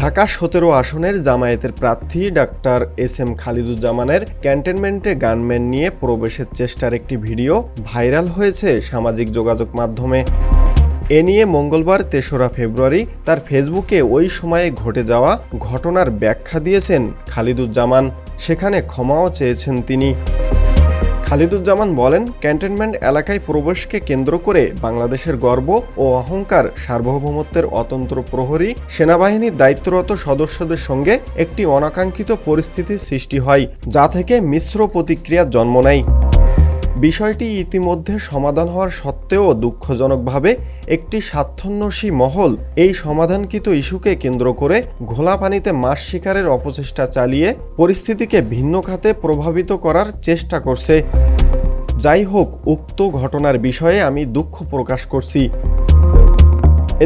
ঢাকা ১৭ আসনের জামায়াতের প্রার্থী ডাক্তার এস এম খালিদুজ্জামানের ক্যান্টনমেন্টে গানম্যান নিয়ে প্রবেশের চেষ্টার একটি ভিডিও ভাইরাল হয়েছে সামাজিক যোগাযোগ মাধ্যমে। এ নিয়ে মঙ্গলবার ৩রা ফেব্রুয়ারি তার ফেসবুকে ওই সময়ে ঘটে যাওয়া ঘটনার ব্যাখ্যা দিয়েছেন খালিদুজ্জামান। সেখানে ক্ষমাও চেয়েছেন তিনি। খালিদুজ্জামান বলেন, ক্যান্টনমেন্ট এলাকায় প্রবেশকে কেন্দ্র করে বাংলাদেশের গর্ব ও অহংকার সার্বভৌমত্বের অতন্ত্র প্রহরী সেনাবাহিনীর দায়িত্বরত সদস্যদের সঙ্গে একটি অনাকাঙ্ক্ষিত পরিস্থিতির সৃষ্টি হয়, যা থেকে মিশ্র প্রতিক্রিয়ার জন্ম নেয়। বিষয়টি ইতিমধ্যে সমাধান হওয়ার সত্ত্বেও দুঃখজনকভাবে একটি স্বার্থান্বেষী মহল এই সমাধানকৃত ইস্যুকে কেন্দ্র করে ঘোলা পানিতে মাছ শিকারের অপচেষ্টা চালিয়ে পরিস্থিতিকে ভিন্ন খাতে প্রভাবিত করার চেষ্টা করছে। যাই হোক, উক্ত ঘটনার বিষয়ে আমি দুঃখ প্রকাশ করছি।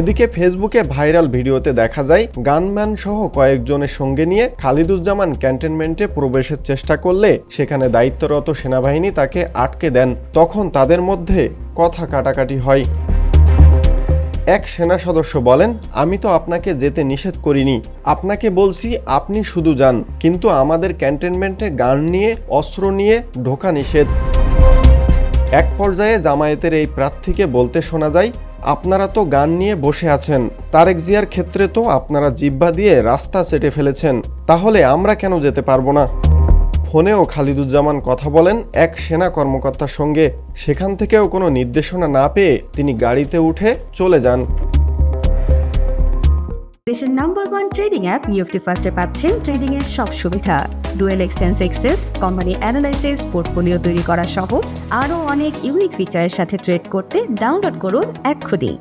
এদিকে ফেসবুকে ভাইরাল ভিডিওতে দেখা যায় গানম্যান সহ কয়েকজনের সঙ্গে নিয়ে খালিদুজ্জামান ক্যান্টনমেন্টে প্রবেশের চেষ্টা করলে সেখানে দায়িত্বরত সেনাবাহিনী তাকে আটকে দেন। তখন তাদের মধ্যে কথা কাটাকাটি হয়। এক সেনা সদস্য বলেন, আমি তো আপনাকে যেতে নিষেধ করিনি, আপনাকে বলছি আপনি শুধু যান, কিন্তু আমাদের ক্যান্টনমেন্টে গান নিয়ে অস্ত্র নিয়ে ঢোকা নিষেধ। এক পর্যায়ে জামায়াতের এই প্রার্থীকে বলতে শোনা যায়, আপনারা তো গান নিয়ে বসে আছেন, তারেক জিয়ার ক্ষেত্রে তো আপনারা জিহ্বা দিয়ে রাস্তা চেটে ফেলেছেন, তাহলে আমরা কেন যেতে পারবো না? ফোনেও খালিদুজ্জামান কথা বলেন এক সেনা কর্মকর্তার সঙ্গে। সেখান থেকেও কোনো নির্দেশনা না পেয়ে তিনি গাড়িতে উঠে চলে যান। দেশের নাম্বার 1 ট্রেডিং অ্যাপ নিফটি ফার্স্টে পাচ্ছেন ট্রেডিং এর সব সুবিধা, dual exchange access, company analysis, portfolio তৈরি করা সহ আরও অনেক ইউনিক ফিচারের সাথে ট্রেড করতে ডাউনলোড করুন এক্ষুনি।